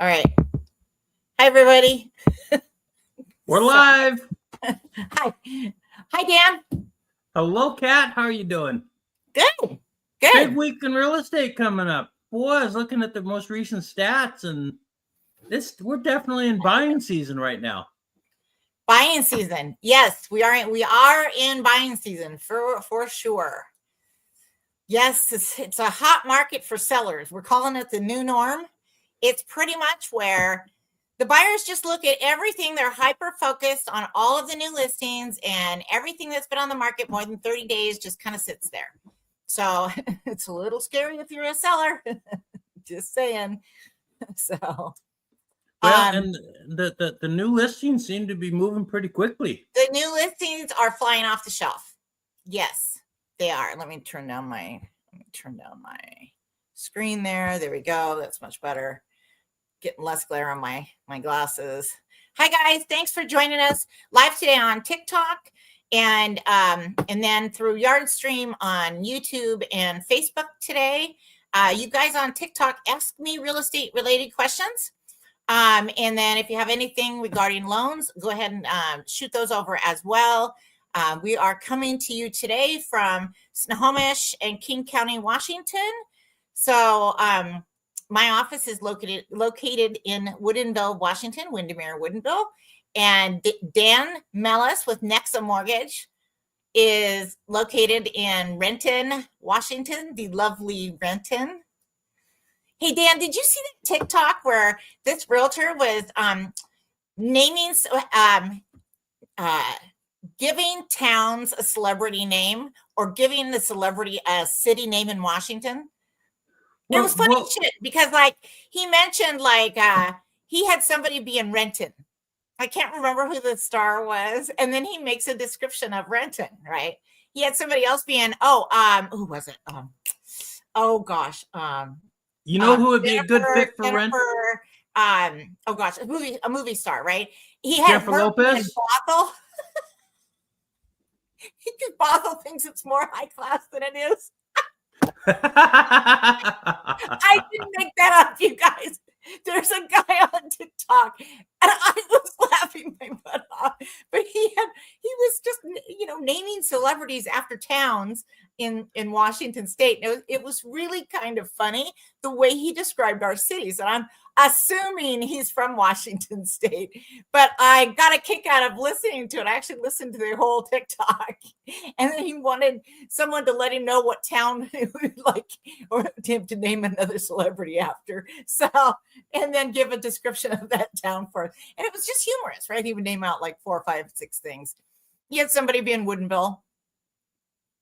All right. Hi, everybody. We're live. Hi. Hi, Dan. Hello, Kat. How are you doing? Good. Big Good. week in real estate coming up. Boy, I was looking at the most recent stats, and we're definitely in buying season right now. Buying season. Yes, we are. We are in buying season for sure. Yes, it's a hot market for sellers. We're calling it the new norm. It's pretty much where the buyers just look at everything. They're hyper focused on all of the new listings, and everything that's been on the market more than 30 days just kind of sits there. So it's a little scary if you're a seller. Just saying. So Well, and the new listings seem to be moving pretty quickly. the new listings are flying off the shelf. Yes, they are. Let me turn down my screen there. There we go. That's much better. Getting less glare on my glasses. Hi guys, thanks for joining us live today on TikTok and then through Yardstream on YouTube and Facebook today. You guys on TikTok, ask me real estate related questions. And then if you have anything regarding loans, go ahead and shoot those over as well. We are coming to you today from Snohomish and King County, Washington. So my office is located in Woodinville, Washington, Windermere, Woodinville. And Dan Mellis with Nexa Mortgage is located in Renton, Washington, the lovely Renton. Hey, Dan, did you see that TikTok where this realtor was naming, giving towns a celebrity name or giving the celebrity a city name in Washington? It was funny shit because, like, he mentioned, like, he had somebody be in Renton. I can't remember who the star was. And then he makes a description of Renton, right? He had somebody else be in, who was it? Oh, gosh. You know who would be a good fit for Jennifer, rent? A movie star, right? He had Jennifer Lopez. Bothell. Bothell thinks it's more high class than it is. I didn't make that up, you guys. There's a guy on TikTok, and I was laughing my butt off. But he was just, naming celebrities after towns in Washington State. It was really kind of funny the way he described our cities, and I'm assuming he's from Washington State. But I got a kick out of listening to it. I actually listened to the whole TikTok, and then he wanted someone to let him know what town he would like, or him to name another celebrity after. So, and then give a description of that town for it. And it was just humorous, right? He would name out like 4, 5, 6 things. He had somebody be in Woodinville.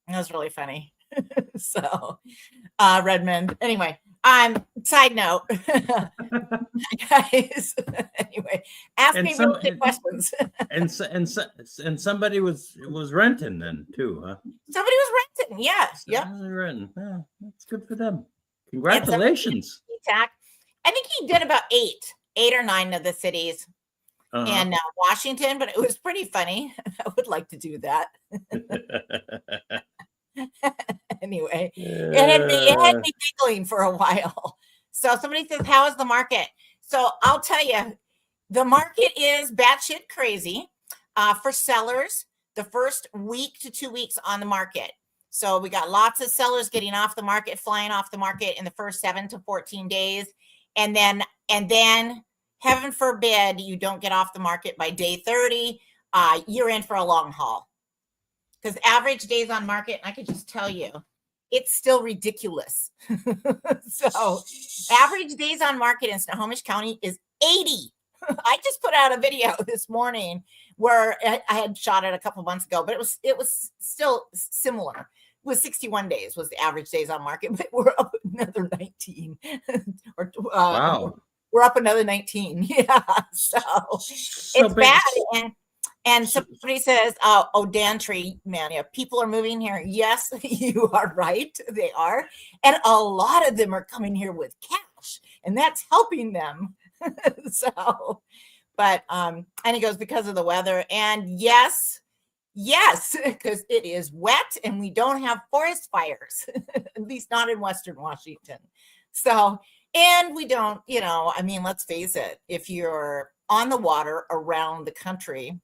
That was really funny. So, Redmond. Anyway, side note, guys. Anyway, ask me real quick questions. and somebody was renting then too, huh? Somebody was renting. Yeah. Yep. Renting. Yeah, that's good for them. Congratulations. I think he did about 8 or 9 of the cities in Washington, but it was pretty funny. I would like to do that. Anyway, it had me giggling for a while. So somebody says, how is the market? So I'll tell you, the market is batshit crazy for sellers the first week to 2 weeks on the market. So we got lots of sellers getting off the market, flying off the market in the first 7 to 14 days. And then heaven forbid you don't get off the market by day 30, you're in for a long haul. Because average days on market, I could just tell you, it's still ridiculous. So average days on market in Snohomish County is 80. I just put out a video this morning where I had shot it a couple months ago, but it was still similar. It was 61 days was the average days on market, but we're up another 19. Wow. We're up another 19. Yeah. So it's bad. And somebody says, Dantry, man, yeah, people are moving here. Yes, you are right. They are. And a lot of them are coming here with cash, and that's helping them. So, but, and he goes, because of the weather. And yes, because it is wet and we don't have forest fires, at least not in Western Washington. So And we don't, I mean, let's face it, if you're on the water around the country,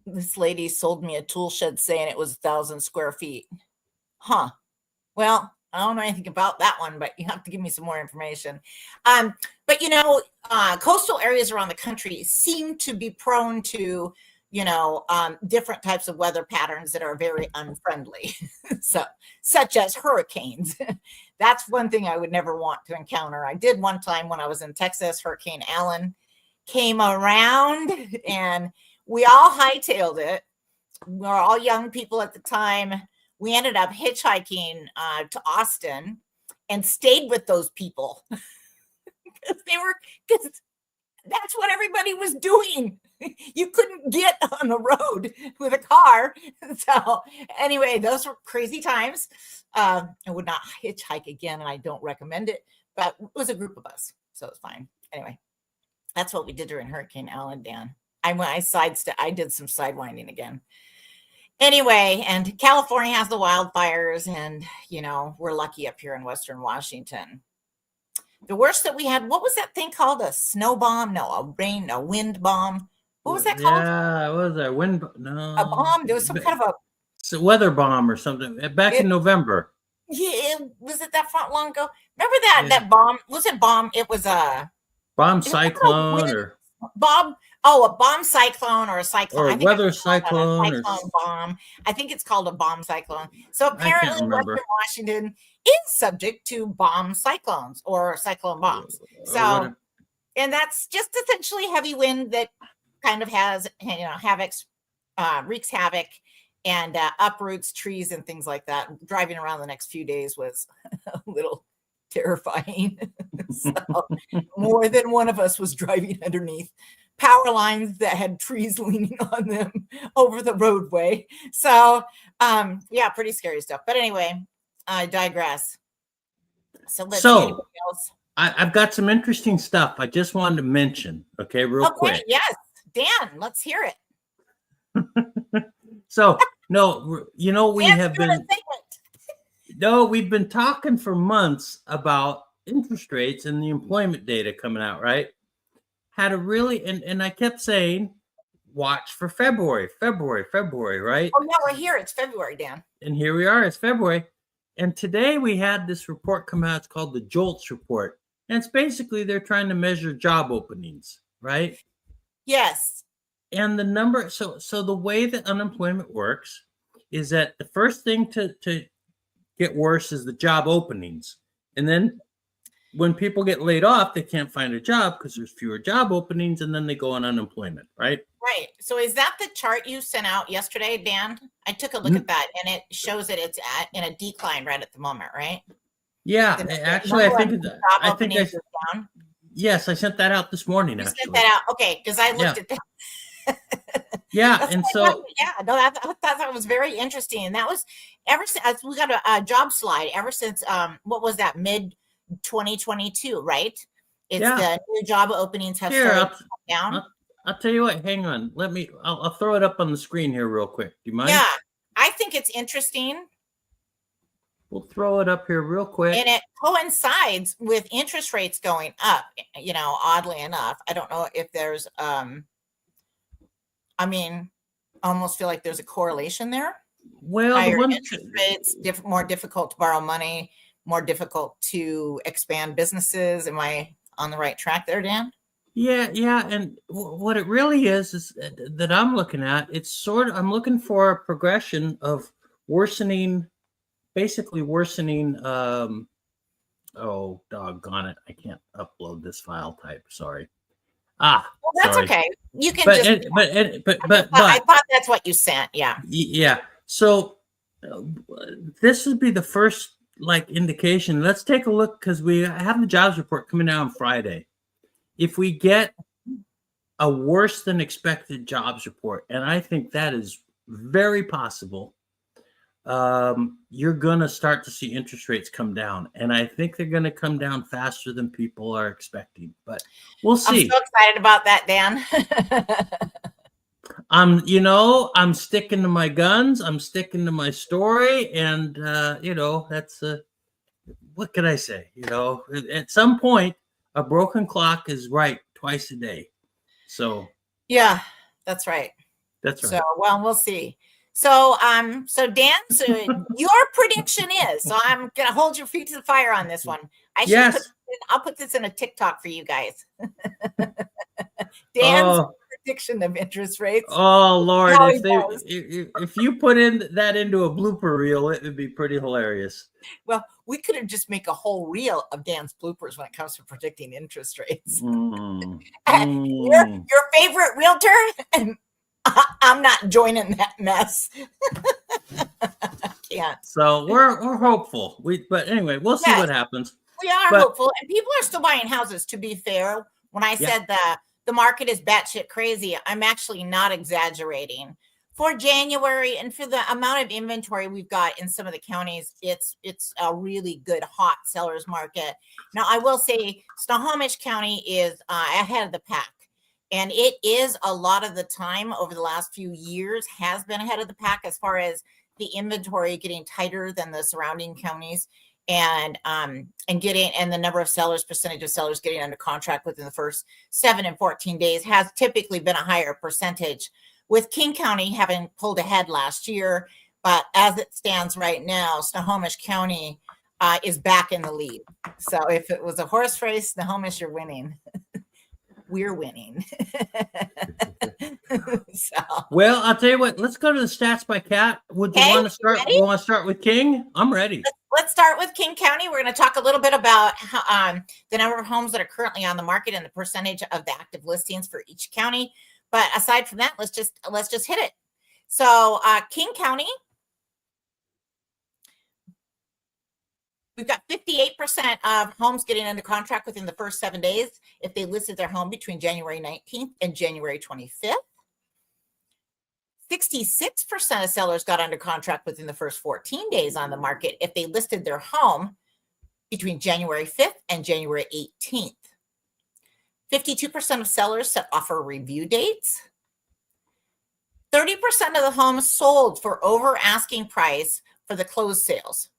this lady sold me a tool shed saying it was 1,000 square feet. Huh. Well, I don't know anything about that one, but you have to give me some more information. But coastal areas around the country seem to be prone to, different types of weather patterns that are very unfriendly. So, such as hurricanes. That's one thing I would never want to encounter. I did one time when I was in Texas. Hurricane Allen came around and we all hightailed it. We were all young people at the time. We ended up hitchhiking to Austin and stayed with those people because that's what everybody was doing. You couldn't get on the road with a car. So anyway, those were crazy times. I would not hitchhike again, and I don't recommend it, but it was a group of us, so it's fine. Anyway, that's what we did during Hurricane Allen, Dan. I did some sidewinding again. Anyway, and California has the wildfires, and we're lucky up here in Western Washington. The worst that we had, what was that thing called? A snow bomb? No, a wind bomb. What was that called? Yeah, what was that? Wind? No. A bomb. There was some kind of it's a weather bomb or something back in November. Yeah, was it that long ago? Remember that bomb? Was it bomb? It was a bomb cyclone or bomb. Oh, a bomb cyclone or a cyclone. Or a weather cyclone. Or bomb. I think it's called a bomb cyclone. So apparently Western Washington is subject to bomb cyclones or cyclone bombs. So, and that's just essentially heavy wind that kind of has, wreaks havoc and uproots trees and things like that. Driving around the next few days was a little terrifying. So more than one of us was driving underneath power lines that had trees leaning on them over the roadway. So, pretty scary stuff. But anyway, I digress. So let's see anything else. I've got some interesting stuff I just wanted to mention. Okay, real quick. Yes, Dan, let's hear it. So, no, we've been talking for months about interest rates and the employment data coming out, right? Had a really, and I kept saying, watch for February, right? Oh, yeah, we're here. It's February, Dan. And here we are. It's February. And today we had this report come out. It's called the JOLTS report. And it's basically they're trying to measure job openings, right? Yes. And the number, so the way that unemployment works is that the first thing to get worse is the job openings. And then when people get laid off, they can't find a job because there's fewer job openings, and then they go on unemployment, right? Right. So is that the chart you sent out yesterday, Dan? I took a look at that, and it shows that it's in a decline right at the moment, right? Yeah, actually, I think down. Yes, I sent that out this morning. Sent that out, okay? Because I looked at that. Yeah, and so I thought that was very interesting, and that was ever since we got a job slide ever since what was that, mid 2022, right? It's the new job openings have started down. I'll tell you what, hang on. I'll throw it up on the screen here real quick. Do you mind? Yeah, I think it's interesting. We'll throw it up here real quick. And it coincides with interest rates going up, oddly enough. I don't know if there's, almost feel like there's a correlation there. Well, higher interest rates, more difficult to borrow money, more difficult to expand businesses. Am I on the right track there, Dan? Yeah. And what it really is that I'm looking at, I'm looking for a progression of basically worsening. Oh, doggone it. I can't upload this file type. Sorry. Well, that's sorry. Okay. You can but I thought that's what you sent. Yeah. Yeah. So this would be the first indication. Let's take a look because we have the jobs report coming out on Friday. If we get a worse than expected jobs report, and I think that is very possible, you're going to start to see interest rates come down. And I think they're going to come down faster than people are expecting. But we'll see. I'm so excited about that, Dan. I'm sticking to my guns. I'm sticking to my story. And, what can I say? At some point, a broken clock is right twice a day. So Yeah, that's right. that's right. So, well, we'll see. So, Dan, so your prediction is, so I'm gonna hold your feet to the fire on this one. I'll put this in a TikTok for you guys. Dan's prediction of interest rates. Oh Lord, if you put that into a blooper reel, it would be pretty hilarious. Well, we could have just make a whole reel of Dan's bloopers when it comes to predicting interest rates. Your favorite realtor, and I'm not joining that mess. Can't. So we're hopeful. But anyway, we'll see what happens. We are hopeful, and people are still buying houses. To be fair, when I said the market is batshit crazy, I'm actually not exaggerating. For January and for the amount of inventory we've got in some of the counties, it's a really good hot sellers market. Now, I will say Snohomish County is ahead of the pack. And it is a lot of the time over the last few years has been ahead of the pack as far as the inventory getting tighter than the surrounding counties and the number of sellers, percentage of sellers getting under contract within the first 7 and 14 days has typically been a higher percentage, with King County having pulled ahead last year. But as it stands right now, Snohomish County is back in the lead. So if it was a horse race, Snohomish, you're winning. We're winning. Well, I'll tell you what, let's go to the stats by Kat. Would you want to start? You want to start with King? I'm ready. Let's start with King County. We're going to talk a little bit about the number of homes that are currently on the market and the percentage of the active listings for each county. But aside from that, let's just hit it. So King County, we've got 58% of homes getting under contract within the first 7 days if they listed their home between January 19th and January 25th. 66% of sellers got under contract within the first 14 days on the market if they listed their home between January 5th and January 18th. 52% of sellers set offer review dates. 30% of the homes sold for over asking price for the closed sales.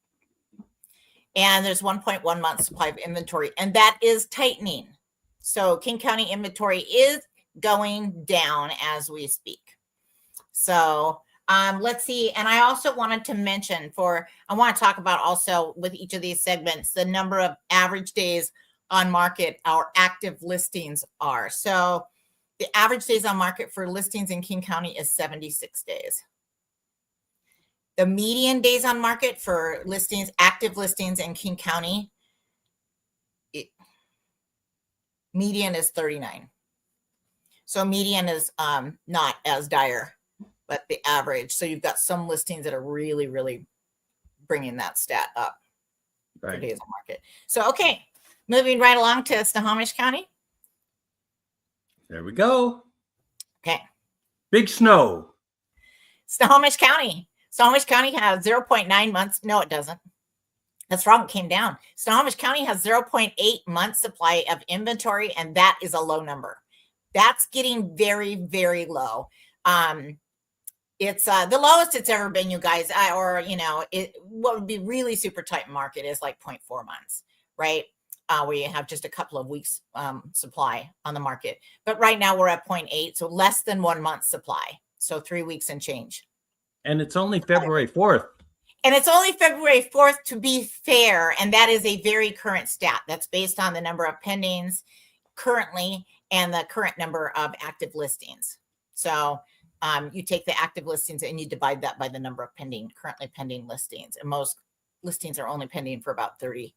And there's 1.1 month supply of inventory, and that is tightening. So King County inventory is going down as we speak. So let's see. And I also wanted to mention I want to talk about also with each of these segments, the number of average days on market our active listings are. So the average days on market for listings in King County is 76 days. The median days on market for listings, active listings in King County, median is 39. So median is not as dire, but the average. So you've got some listings that are really, really bringing that stat up for days on market. So, okay, moving right along to Snohomish County. There we go. Okay. Big snow. Snohomish County. Snohomish County has 0.9 months. No, it doesn't. That's wrong. It came down. Snohomish County has 0.8 months supply of inventory, and that is a low number. That's getting very, very low. It's the lowest it's ever been, you guys. What would be really super tight market is like 0.4 months, right? Where you have just a couple of weeks supply on the market. But right now we're at 0.8, so less than 1 month supply. So 3 weeks and change. And it's only February 4th. And it's only February 4th, to be fair. And that is a very current stat. That's based on the number of pendings currently and the current number of active listings. So you take the active listings and you divide that by the number of currently pending listings. And most listings are only pending for about 30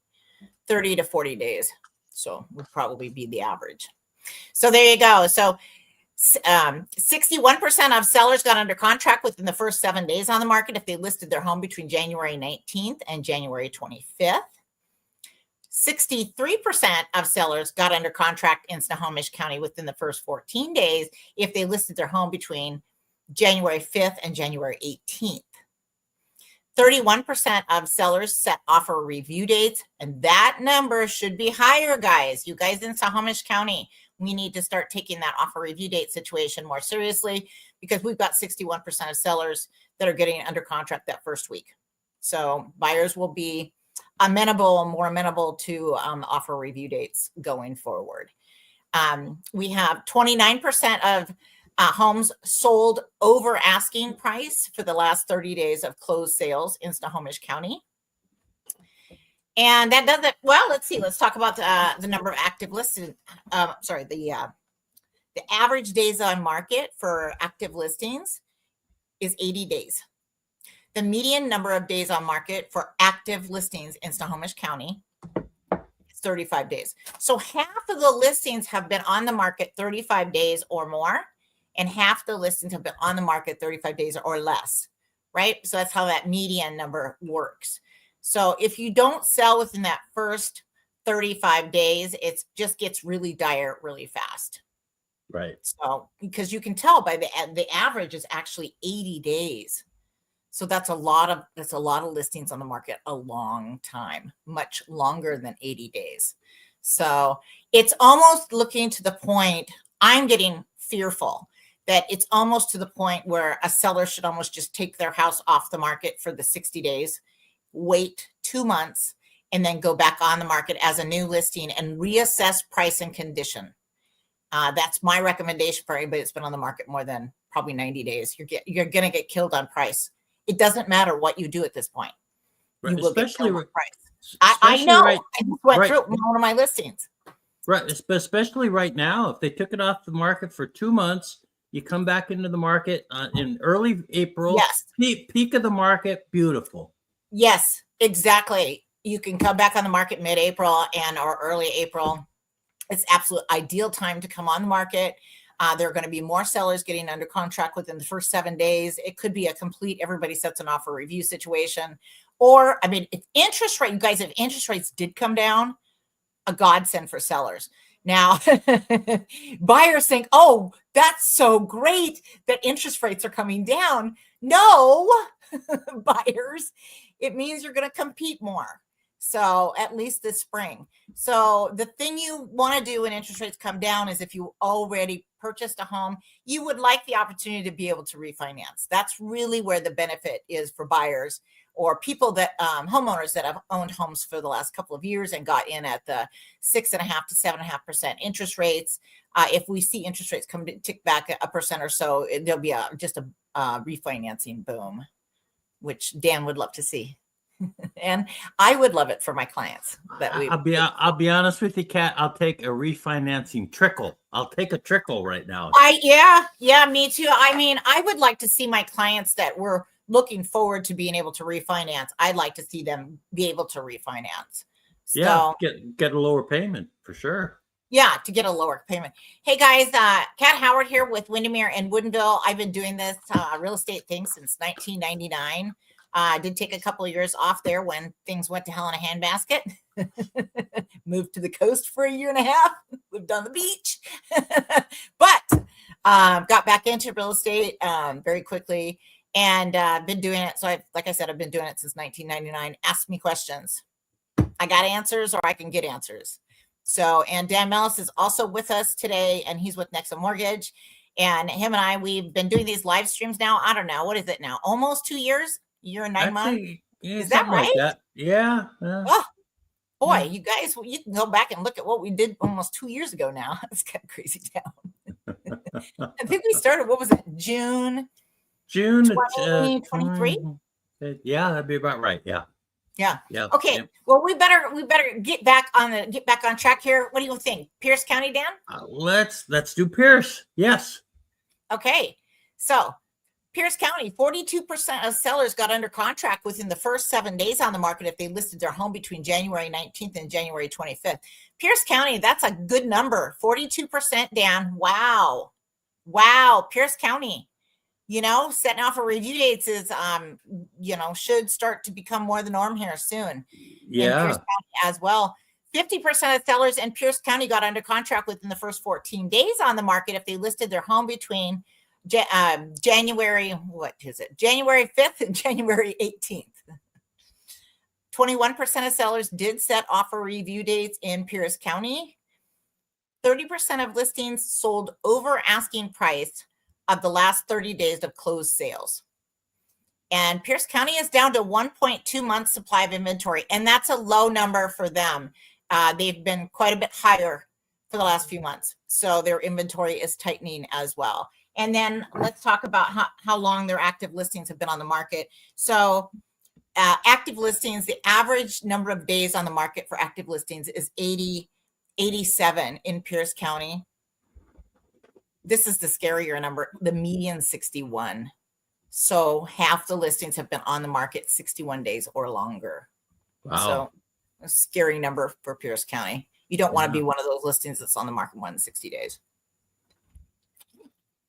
to 40 days. So would probably be the average. So there you go. So 61% of sellers got under contract within the first 7 days on the market if they listed their home between January 19th and January 25th. 63% of sellers got under contract in Snohomish County within the first 14 days if they listed their home between January 5th and January 18th. 31% of sellers set offer review dates, and that number should be higher, guys. You guys in Snohomish County, we need to start taking that offer review date situation more seriously, because we've got 61% of sellers that are getting under contract that first week. So buyers will be more amenable to offer review dates going forward. We have 29% of homes sold over asking price for the last 30 days of closed sales in Snohomish County. And that does it. Well, let's see. Let's talk about the number of active listed. The average days on market for active listings is 80 days. The median number of days on market for active listings in Snohomish County is 35 days. So half of the listings have been on the market 35 days or more, and half the listings have been on the market 35 days or less, right? So that's how that median number works. So if you don't sell within that first 35 days, it just gets really dire really fast. Right. So because you can tell by the average is actually 80 days. So that's a lot of listings on the market, a long time, much longer than 80 days. So it's almost looking to the point, I'm getting fearful that it's almost to the point where a seller should almost just take their house off the market for the 60 days, wait 2 months, and then go back on the market as a new listing and reassess price and condition. That's my recommendation for anybody that's been on the market more than probably 90 days. You're going to get killed on price. It doesn't matter what you do at this point. Right. You will get killed on price. I know. Right, I just went right. through one of my listings. Right. Especially right now, if they took it off the market for 2 months, you come back into the market in early April. Yes. Peak of the market. Beautiful. Yes, exactly. You can come back on the market mid-April or early April. It's absolute ideal time to come on the market. There are going to be more sellers getting under contract within the first 7 days. It could be a complete everybody sets an offer review situation. Or, I mean, if interest rates did come down, a godsend for sellers. Now, buyers think, oh, that's so great that interest rates are coming down. No, buyers, it means you're going to compete more. So at least this spring. So the thing you want to do when interest rates come down is if you already purchased a home, you would like the opportunity to be able to refinance. That's really where the benefit is for buyers or people that homeowners that have owned homes for the last couple of years and got in at the 6.5% to 7.5% interest rates. If we see interest rates come to tick back 1% or so, there'll be just a refinancing boom, which Dan would love to see. And I would love it for my clients. I'll be honest with you, Kat. I'll take a refinancing trickle. I'll take a trickle right now. Yeah, me too. I mean, I would like to see my clients that were looking forward to being able to refinance. I'd like to see them be able to refinance. So, get a lower payment for sure. Yeah, to get a lower payment. Hey guys, Kat Howard here with Windermere and Woodinville. I've been doing this real estate thing since 1999. I did take a couple of years off there when things went to hell in a handbasket. Moved to the coast for 1.5 years, lived on the beach, but got back into real estate very quickly and been doing it. So like I said, I've been doing it since 1999. Ask me questions. I got answers or I can get answers. So, and Dan Mellis is also with us today and he's with Nexa Mortgage. And him and I, we've been doing these live streams now. I don't know. What is it now? Almost 2 years? Year and 9 months? Is that right? Like that. Yeah. Oh, boy, you guys, you can go back and look at what we did almost 2 years ago now. It's kind of crazy town. I think we started, what was it, June 2023? Yeah, that'd be about right. Yeah. Okay. Yeah. Well, we better get back on track here. What do you think? Pierce County, Dan? Let's do Pierce. Yes. Okay. So Pierce County, 42% of sellers got under contract within the first 7 days on the market if they listed their home between January 19th and January 25th. Pierce County, that's a good number. 42%, Dan. Wow. Pierce County, setting off for review dates is, should start to become more the norm here soon. Yeah. In Pierce County as well. 50% of sellers in Pierce County got under contract within the first 14 days on the market if they listed their home between January 5th and January 18th. 21% of sellers did set offer review dates in Pierce County. 30% of listings sold over asking price of the last 30 days of closed sales. And Pierce County is down to 1.2 months supply of inventory. And that's a low number for them. They've been quite a bit higher for the last few months. So their inventory is tightening as well. And then let's talk about how long their active listings have been on the market. So active listings, the average number of days on the market for active listings is 87 in Pierce County. This is the scarier number. The median 61. So half the listings have been on the market 61 days or longer. Wow. So a scary number for Pierce County. You don't want to be one of those listings that's on the market more than 60 days.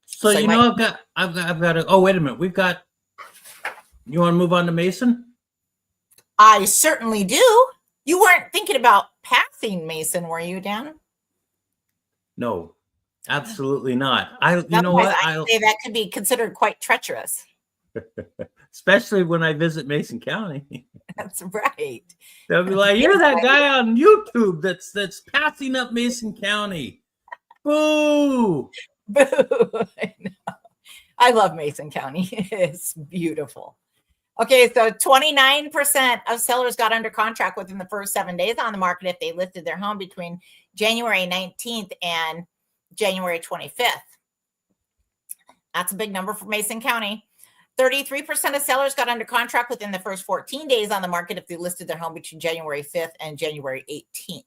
So you know, I've got oh, wait a minute. You want to move on to Mason? I certainly do. You weren't thinking about passing Mason, were you, Dan? No, absolutely not. You know what? I say that could be considered quite treacherous. Especially when I visit Mason County. That's right. They'll be like, "You're that guy on YouTube that's passing up Mason County." Boo! Boo! I love Mason County. It's beautiful. Okay, so 29% of sellers got under contract within the first 7 days on the market if they listed their home between January 19th and January 25th. That's a big number for Mason County. 33% of sellers got under contract within the first 14 days on the market if they listed their home between January 5th and January 18th.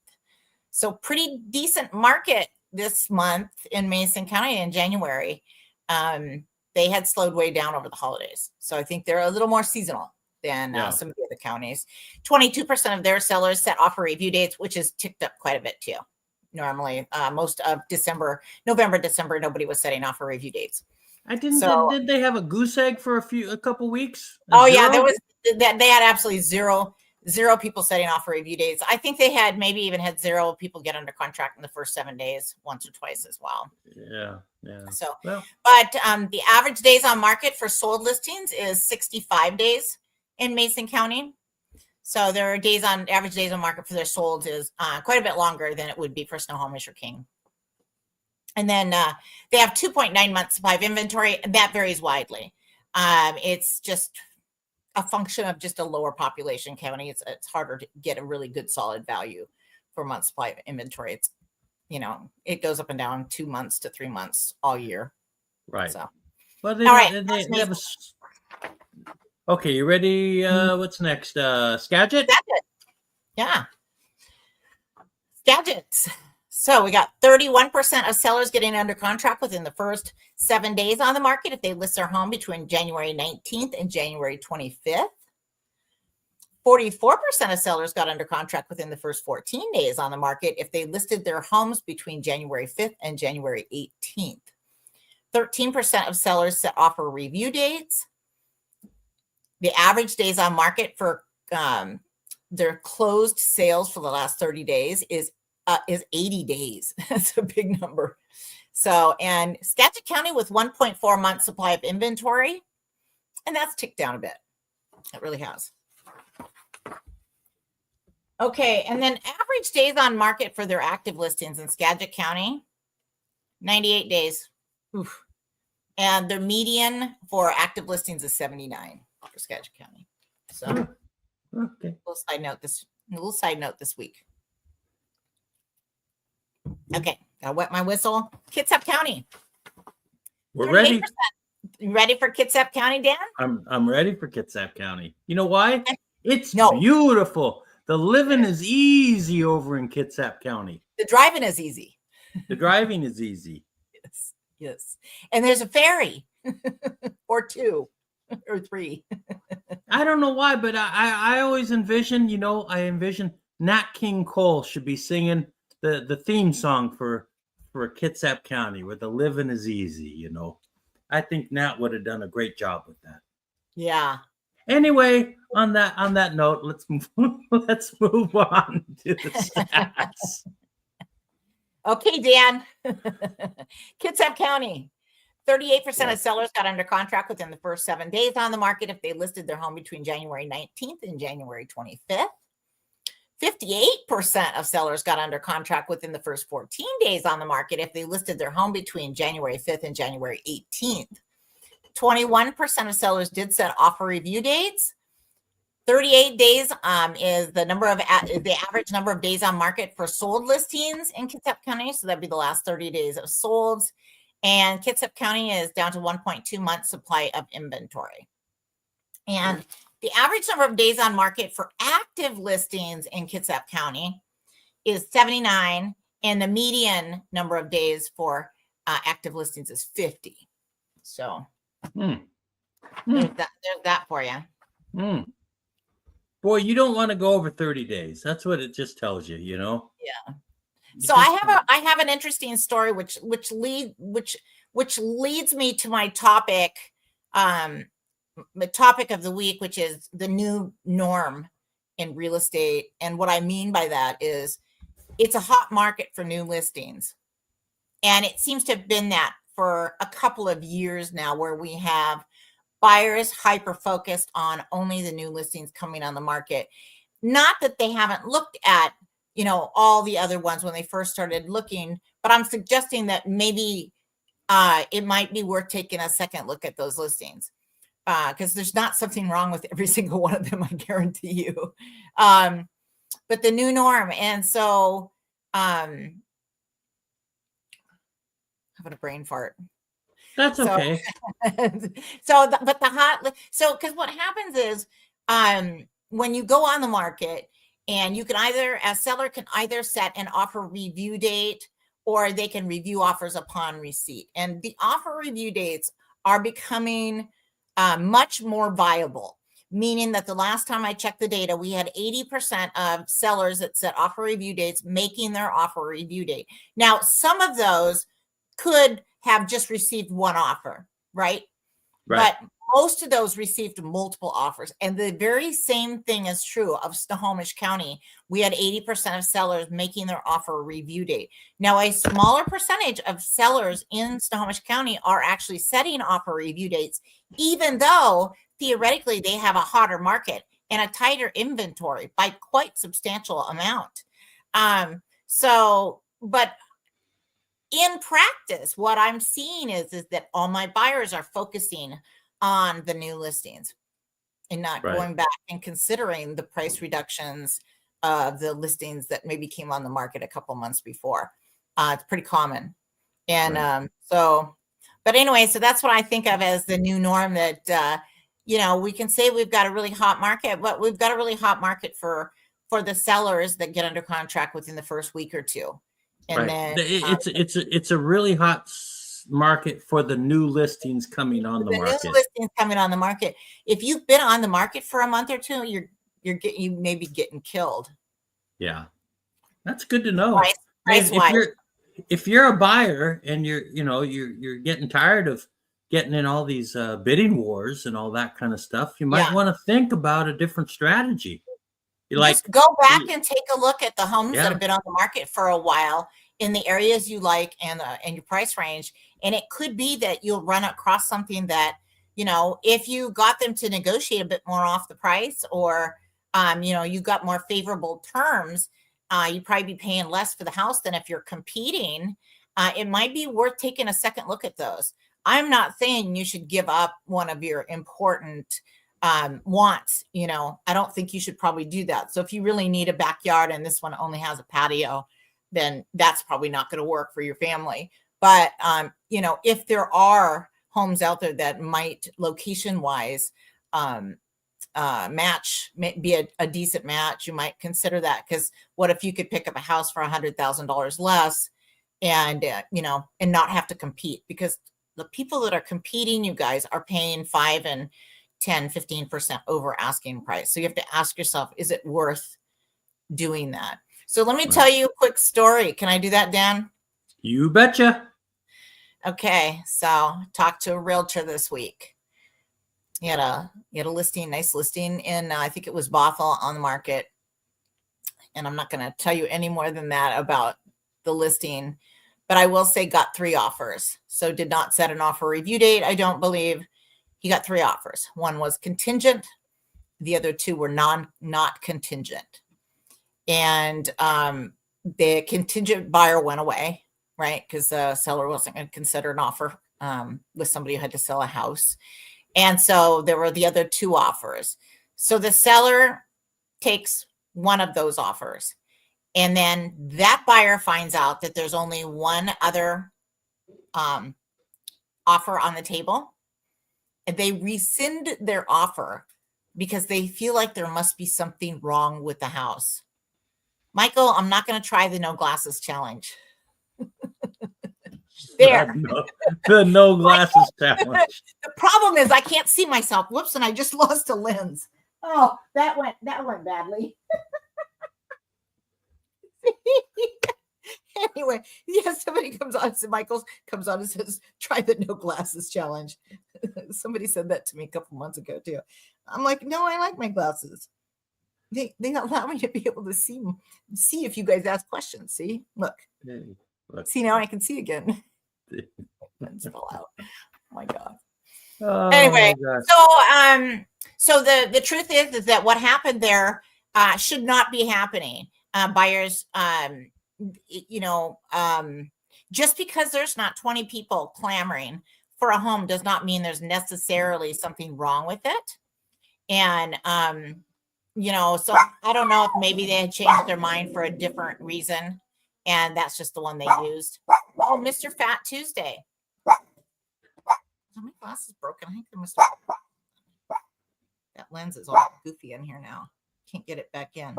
So pretty decent market this month in Mason County in January. They had slowed way down over the holidays. So I think they're a little more seasonal than some of the other counties. 22% of their sellers set offer review dates, which has ticked up quite a bit too. Normally, most of November, December, nobody was setting offer review dates. Did they have a goose egg for a couple weeks? Yeah, they had absolutely zero people setting offer review dates. I think they had maybe even had zero people get under contract in the first 7 days, once or twice as well. Yeah. So, but the average days on market for sold listings is 65 days in Mason County. So their average days on market for their sold is quite a bit longer than it would be for Snohomish or King. And then they have 2.9 months supply of inventory, and that varies widely. It's just a function of just a lower population county. It's harder to get a really good solid value for month supply of inventory. It's, it goes up and down 2 months to 3 months all year. Right. So, well, all right. Okay, you ready? What's next? Skagit? Yeah. Skagit. So we got 31% of sellers getting under contract within the first 7 days on the market if they list their home between January 19th and January 25th. 44% of sellers got under contract within the first 14 days on the market if they listed their homes between January 5th and January 18th. 13% of sellers set offer review dates. The average days on market for their closed sales for the last 30 days is 80 days. That's a big number. So, and Skagit County with 1.4 months supply of inventory, and that's ticked down a bit. It really has. Okay, and then average days on market for their active listings in Skagit County, 98 days. Oof. And their median for active listings is 79 for Skagit County. So, okay. Little side note this week. Okay, gotta wet my whistle. Kitsap County. We're ready. You ready for Kitsap County, Dan? I'm ready for Kitsap County. You know why? It's beautiful. The living is easy over in Kitsap County. The driving is easy. The driving is easy. Yes. And there's a ferry or 2 or 3. I don't know why, but I always envision, Nat King Cole should be singing the theme song for Kitsap County, where the living is easy. I think Nat would have done a great job with that. Yeah. Anyway, on that note, let's move on to the stats. Okay, Dan. Kitsap County. 38% of sellers got under contract within the first 7 days on the market if they listed their home between January 19th and January 25th. 58% of sellers got under contract within the first 14 days on the market if they listed their home between January 5th and January 18th. 21% of sellers did set offer review dates. 38 days is the average number of days on market for sold listings in Kitsap County. So that'd be the last 30 days of solds. And Kitsap County is down to 1.2 months supply of inventory. And the average number of days on market for active listings in Kitsap County is 79, and the median number of days for active listings is 50. So there's that for you. Boy, you don't want to go over 30 days. That's what it just tells you, you know? Yeah. So I have an interesting story which leads me to my topic, the topic of the week, which is the new norm in real estate. And what I mean by that is it's a hot market for new listings. And it seems to have been that for a couple of years now, where we have buyers hyper focused on only the new listings coming on the market. Not that they haven't looked at, all the other ones when they first started looking, but I'm suggesting that maybe it might be worth taking a second look at those listings, because there's not something wrong with every single one of them, I guarantee you. But the new norm. And so I'm having a brain fart. That's okay. Because what happens is when you go on the market, and you can a seller can either set an offer review date, or they can review offers upon receipt. And the offer review dates are becoming much more viable, meaning that the last time I checked the data, we had 80% of sellers that set offer review dates making their offer review date. Now, some of those could have just received one offer, right? But most of those received multiple offers. And the very same thing is true of Snohomish County. We had 80% of sellers making their offer review date. Now, a smaller percentage of sellers in Snohomish County are actually setting offer review dates, even though theoretically they have a hotter market and a tighter inventory by quite substantial amount. But in practice, what I'm seeing is that all my buyers are focusing on the new listings and not going back and considering the price reductions of the listings that maybe came on the market a couple months before. It's pretty common. And but anyway, so that's what I think of as the new norm, that, we can say we've got a really hot market, but we've got a really hot market for the sellers that get under contract within the first week or two. And then it's a really hot market for the new listings coming on the market. New listings coming on the market. If you've been on the market for a month or two, you may be getting killed. Yeah, that's good to know. Price-wise. If you're a buyer and you're getting tired of getting in all these bidding wars and all that kind of stuff, you might want to think about a different strategy. Just go back and take a look at the homes that have been on the market for a while in the areas you like and your price range. And it could be that you'll run across something that, if you got them to negotiate a bit more off the price, or, you got more favorable terms, you'd probably be paying less for the house than if you're competing. It might be worth taking a second look at those. I'm not saying you should give up one of your important wants. I don't think you should probably do that. So if you really need a backyard and this one only has a patio, then that's probably not going to work for your family. But if there are homes out there that might location wise match, be a decent match, you might consider that. Because what if you could pick up a house for $100,000 less and and not have to compete? Because the people that are competing, you guys, are paying 5 and 10, 15% over asking price. So you have to ask yourself, is it worth doing that? So let me tell you a quick story. Can I do that, Dan? You betcha. Okay. So talked to a realtor this week. He had a listing, nice listing in, I think it was Bothell on the market. And I'm not going to tell you any more than that about the listing, but I will say got 3 offers. So did not set an offer review date, I don't believe. He got 3 offers. One was contingent. The other 2 were not contingent. And the contingent buyer went away, right? Because the seller wasn't going to consider an offer with somebody who had to sell a house. And so there were the other two offers. So the seller takes one of those offers. And then that buyer finds out that there's only one other offer on the table. And they rescind their offer because they feel like there must be something wrong with the house. Michael, I'm not going to try the no glasses challenge. There. The no glasses challenge. The problem is I can't see myself. Whoops, and I just lost a lens. Oh, that went badly. Anyway, yeah, somebody comes on, so Michael comes on and says, try the no glasses challenge. Somebody said that to me a couple months ago too. I'm like, no, I like my glasses. They allow me to be able to see if you guys ask questions. See, look. See, now I can see again. Lens fell out. Oh my God. Oh, anyway, my so the truth is that what happened there should not be happening. Buyers, just because there's not 20 people clamoring for a home does not mean there's necessarily something wrong with it. And, so I don't know if maybe they had changed their mind for a different reason. And that's just the one they used. Oh, Mr. Fat Tuesday. Oh, my glass is broken. I think I must have... That lens is all goofy in here now. Can't get it back in.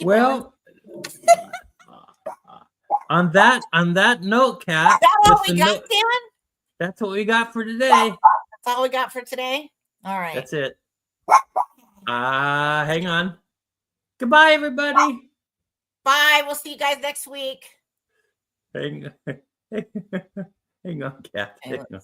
Well, on that note, Kat. That's all we got, Dan? That's what we got for today. That's all we got for today? All right. That's it. Hang on. Goodbye, everybody. Bye. We'll see you guys next week. Hang on, Kat. Hang on.